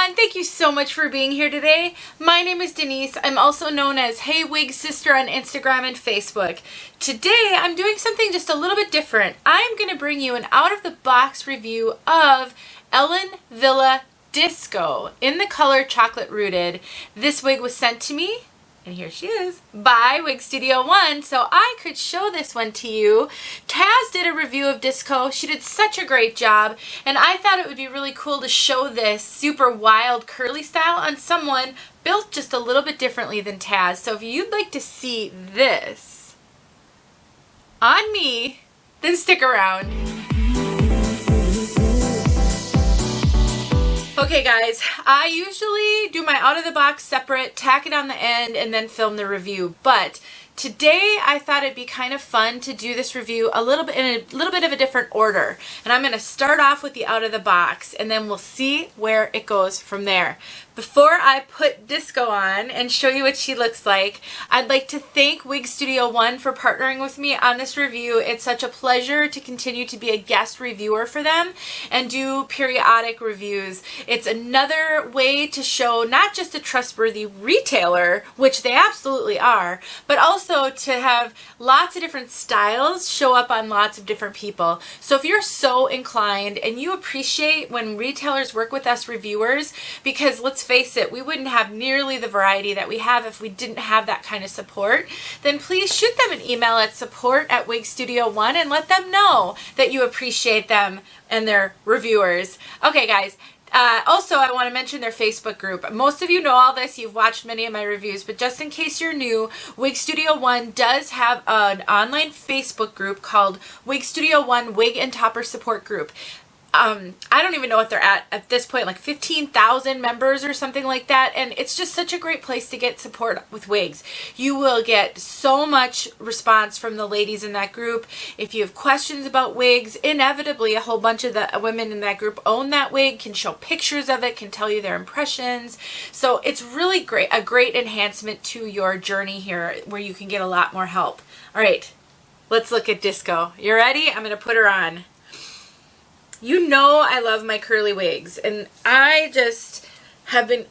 everyone, thank you so much for being here today. My name is Denise. I'm also known as Hey Wig Sister on Instagram and Facebook. Today I'm doing something just a little bit different. I'm going to bring you an out-of-the-box review of Ellen Wille Disco in the color Chocolate Rooted. This wig was sent to me, and here she is, by Wig Studio One, so I could show this one to you. TAZS did a review of Disco. She did such a great job, and I thought it would be really cool to show this super wild curly style on someone built just a little bit differently than TAZS. So if you'd like to see this on me, then stick around. Okay guys, I usually do my out of the box separate, tack it on the end, and then film the review. But today I thought it'd be kind of fun to do this review a little bit in a little bit of a different order. And I'm going to start off with the out of the box, and then we'll see where it goes from there. Before I put Disco on and show you what she looks like, I'd like to thank Wig Studio One for partnering with me on this review. It's such a pleasure to continue to be a guest reviewer for them and do periodic reviews. It's another way to show not just a trustworthy retailer, which they absolutely are, but also to have lots of different styles show up on lots of different people. So if you're so inclined and you appreciate when retailers work with us reviewers, because let's face it, we wouldn't have nearly the variety that we have if we didn't have that kind of support, then please shoot them an email at support@Wig Studio One and let them know that you appreciate them and their reviewers. Okay guys, also I want to mention their Facebook group. Most of you know all this, you've watched many of my reviews, but just in case you're new, Wig Studio One does have an online Facebook group called Wig Studio One Wig and Topper Support Group. I don't even know what they're at this point, like 15,000 members or something like that, and it's just such a great place to get support with wigs. You will get so much response from the ladies in that group. If you have questions about wigs, inevitably a whole bunch of the women in that group own that wig, can show pictures of it, can tell you their impressions. So it's really great, a great enhancement to your journey here where you can get a lot more help. All right, let's look at Disco. You ready? I'm going to put her on. You know I love my curly wigs, and I just have been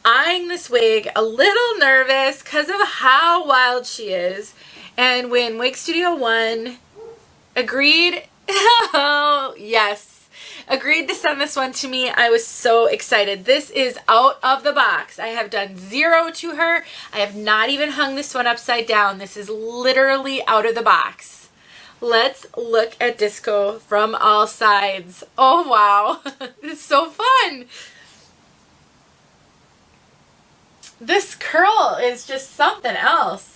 eyeing this wig a little nervous because of how wild she is. And when Wig Studio One agreed, oh yes, agreed to send this one to me, I was so excited. This is out of the box. I have done zero to her. I have not even hung this one upside down. This is literally out of the box. Let's look at Disco from all sides. Oh wow, this is so fun. This curl is just something else.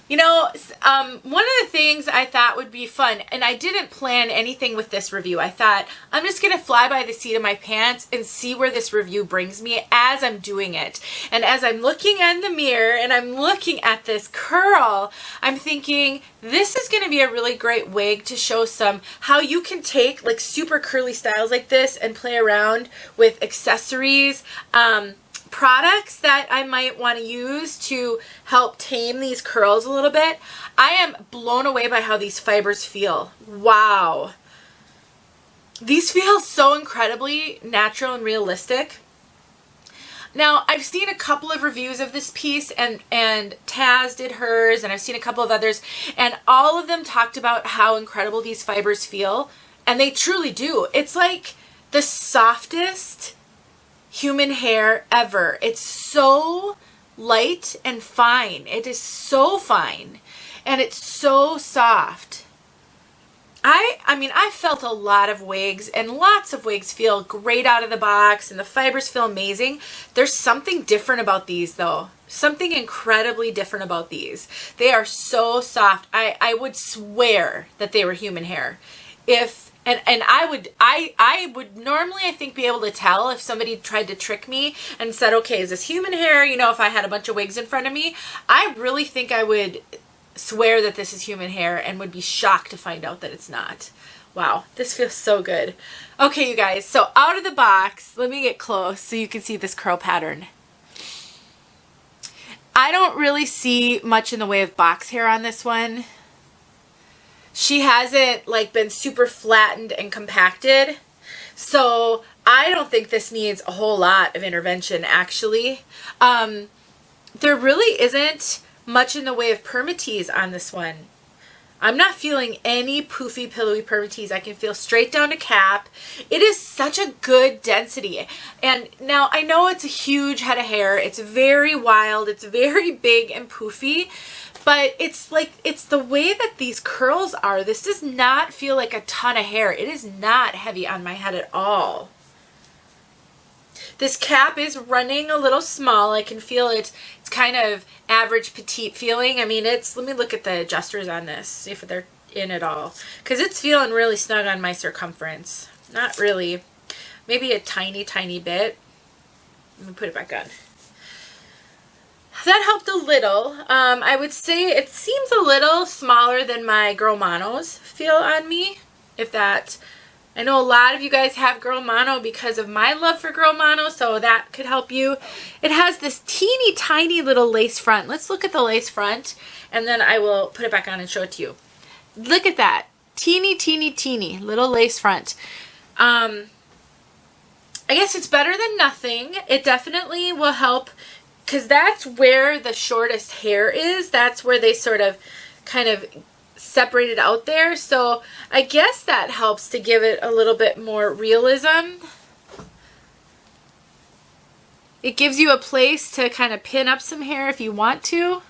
You know, one of the things I thought would be fun, and I didn't plan anything with this review. I thought, I'm just going to fly by the seat of my pants and see where this review brings me as I'm doing it. And as I'm looking in the mirror and I'm looking at this curl, I'm thinking, this is going to be a really great wig to show how you can take like super curly styles like this and play around with accessories, products that I might want to use to help tame these curls a little bit. I am blown away by how these fibers feel. Wow. These feel so incredibly natural and realistic. Now, I've seen a couple of reviews of this piece, and TAZS did hers, and I've seen a couple of others, and all of them talked about how incredible these fibers feel, and they truly do. It's like the softest human hair ever. It's so light and fine. It is so fine, and it's so soft. I mean, I felt a lot of wigs, and lots of wigs feel great out of the box, and the fibers feel amazing. There's something different about these, though. Something incredibly different about these. They are so soft. I would swear that they were human hair. And I would normally, I think, be able to tell if somebody tried to trick me and said, okay, is this human hair? You know, if I had a bunch of wigs in front of me, I really think I would swear that this is human hair and would be shocked to find out that it's not. Wow, this feels so good. Okay, you guys, so out of the box, let me get close so you can see this curl pattern. I don't really see much in the way of box hair on this one. she hasn't like been super flattened and compacted. So I don't think this needs a whole lot of intervention actually. There really isn't much in the way of permatease on this one. I'm not feeling any poofy, pillowy permatease. I can feel straight down to cap. It is such a good density. And now I know it's a huge head of hair. It's very wild. It's very big and poofy. But it's like, it's the way that these curls are. This does not feel like a ton of hair. It is not heavy on my head at all. This cap is running a little small. I can feel it. It's kind of average petite feeling. I mean, it's, let me look at the adjusters on this, see if they're in at all. Because it's feeling really snug on my circumference. Not really. Maybe a tiny, tiny bit. Let me put it back on. That helped a little. I would say it seems a little smaller than my Girl Monos feel on me. If that, I know a lot of you guys have Girl Mono because of my love for Girl Mono, so that could help you. It has this teeny tiny little lace front. Let's look at the lace front and then I will put it back on and show it to you. Look at that. Teeny, teeny, teeny little lace front. I guess it's better than nothing. It definitely will help because that's where the shortest hair is. That's where they sort of kind of separated out there. So I guess that helps to give it a little bit more realism. It gives you a place to kind of pin up some hair if you want to,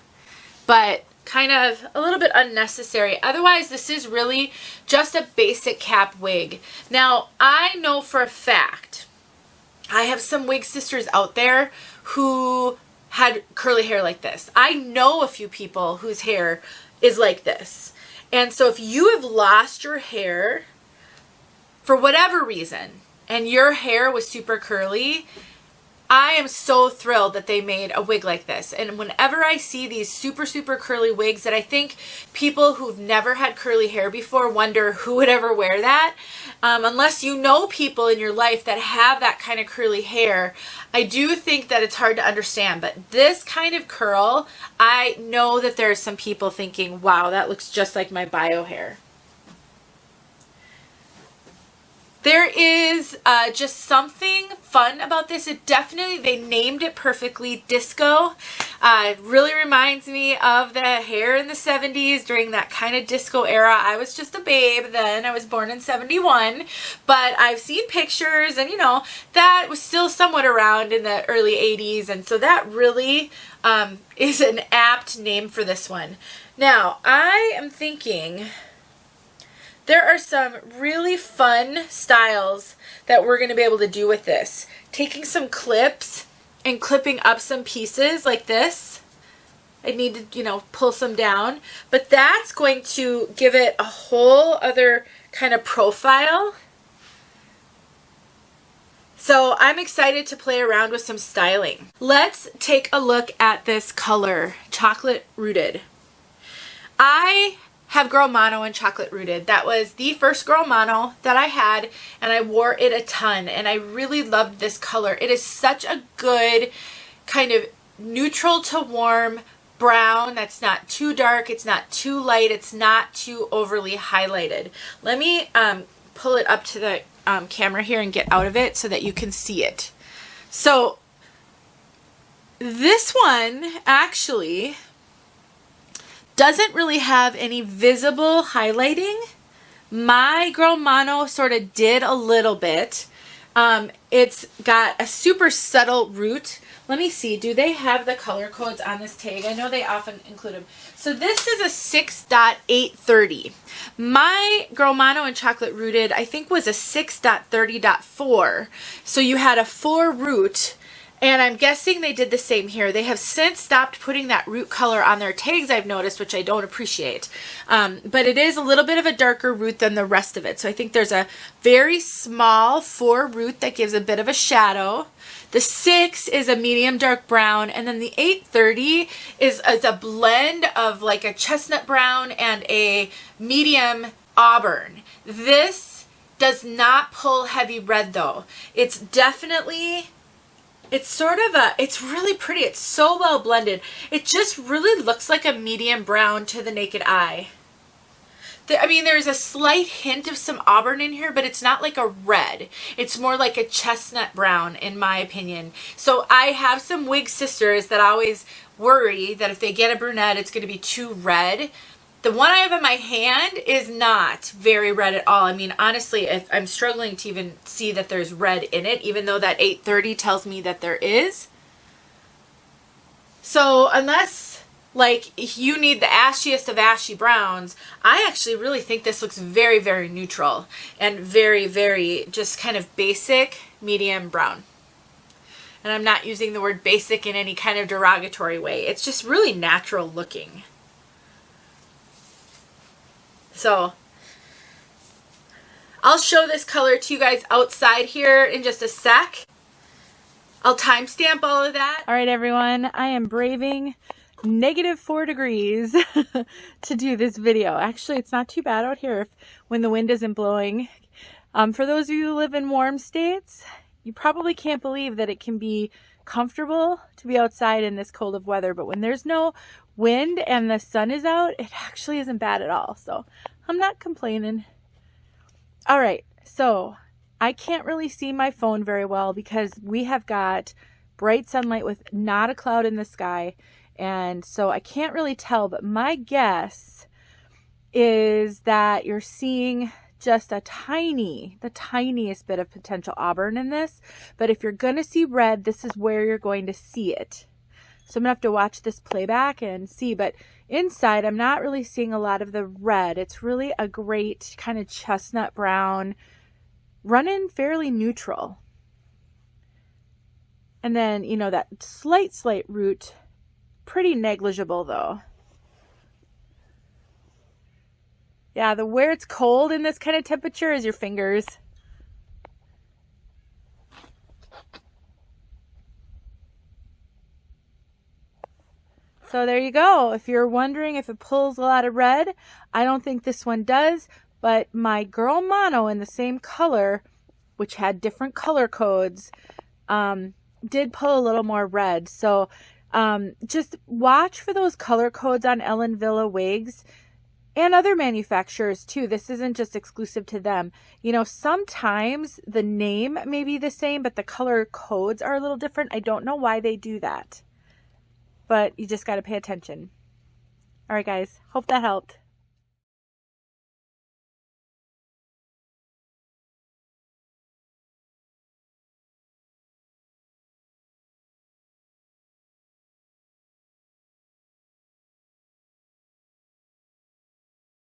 but kind of a little bit unnecessary. Otherwise, this is really just a basic cap wig. Now, I know for a fact, I have some wig sisters out there who had curly hair like this. I know a few people whose hair is like this. And so if you have lost your hair for whatever reason and your hair was super curly, I am so thrilled that they made a wig like this. And whenever I see these super, super curly wigs that I think people who've never had curly hair before wonder who would ever wear that. Unless you know people in your life that have that kind of curly hair, I do think that it's hard to understand. But this kind of curl, I know that there's some people thinking, wow, that looks just like my bio hair. There is just something fun about this. It definitely, they named it perfectly, disco. It really reminds me of the hair in the 70s during that kind of disco era. I was just a babe then. I was born in 71. But I've seen pictures and, you know, that was still somewhat around in the early 80s. And so that really is an apt name for this one. Now, I am thinking there are some really fun styles that we're going to be able to do with this. Taking some clips and clipping up some pieces like this. I need to, you know, pull some down. But that's going to give it a whole other kind of profile. So I'm excited to play around with some styling. Let's take a look at this color, Chocolate Rooted. I have Girl Mono and Chocolate Rooted. That was the first Girl Mono that I had, and I wore it a ton, and I really loved this color. It is such a good kind of neutral to warm brown that's not too dark, it's not too light, it's not too overly highlighted. Let me pull it up to the camera here and get out of it so that you can see it. So this one actually doesn't really have any visible highlighting. My Girl Mono sort of did a little bit. It's got a super subtle root. Let me see, do they have the color codes on this tag? I know they often include them. So this is a 6.830. My Girl Mono and Chocolate Rooted, I think, was a 6.30.4. So you had a 4 root. And I'm guessing they did the same here. They have since stopped putting that root color on their tags, I've noticed, which I don't appreciate. But it is a little bit of a darker root than the rest of it. So I think there's a very small 4 root that gives a bit of a shadow. The 6 is a medium dark brown. And then the 830 is a blend of like a chestnut brown and a medium auburn. This does not pull heavy red though. It's definitely... It's sort of a, it's really pretty. It's so well blended. It just really looks like a medium brown to the naked eye. I mean, there's a slight hint of some auburn in here, but it's not like a red. It's more like a chestnut brown, in my opinion. So I have some wig sisters that always worry that if they get a brunette, it's going to be too red. The one I have in my hand is not very red at all. I mean, honestly, I'm struggling to even see that there's red in it, even though that 830 tells me that there is. So unless, like, you need the ashiest of ashy browns, I actually really think this looks very, very neutral and very, very just kind of basic medium brown. And I'm not using the word basic in any kind of derogatory way. It's just really natural looking. So I'll show this color to you guys outside here in just a sec. I'll timestamp all of that. All right, everyone, I am braving -4 degrees to do this video. Actually, it's not too bad out here when the wind isn't blowing. For those of you who live in warm states, you probably can't believe that it can be comfortable to be outside in this cold of weather, but when there's no wind and the sun is out, it actually isn't bad at all. So I'm not complaining. All right, so I can't really see my phone very well because we have got bright sunlight with not a cloud in the sky, and so I can't really tell, but my guess is that you're seeing just the tiniest bit of potential auburn in this. But if you're going to see red, this is where you're going to see it. So I'm going to have to watch this playback and see. But inside, I'm not really seeing a lot of the red. It's really a great kind of chestnut brown, running fairly neutral. And then, you know, that slight root, pretty negligible though. Yeah, where it's cold in this kind of temperature is your fingers. So there you go. If you're wondering if it pulls a lot of red, I don't think this one does, but my Girl Mono in the same color, which had different color codes, did pull a little more red. So just watch for those color codes on Ellen Villa wigs. And other manufacturers too. This isn't just exclusive to them. You know, sometimes the name may be the same, but the color codes are a little different. I don't know why they do that, but you just got to pay attention. All right, guys. Hope that helped.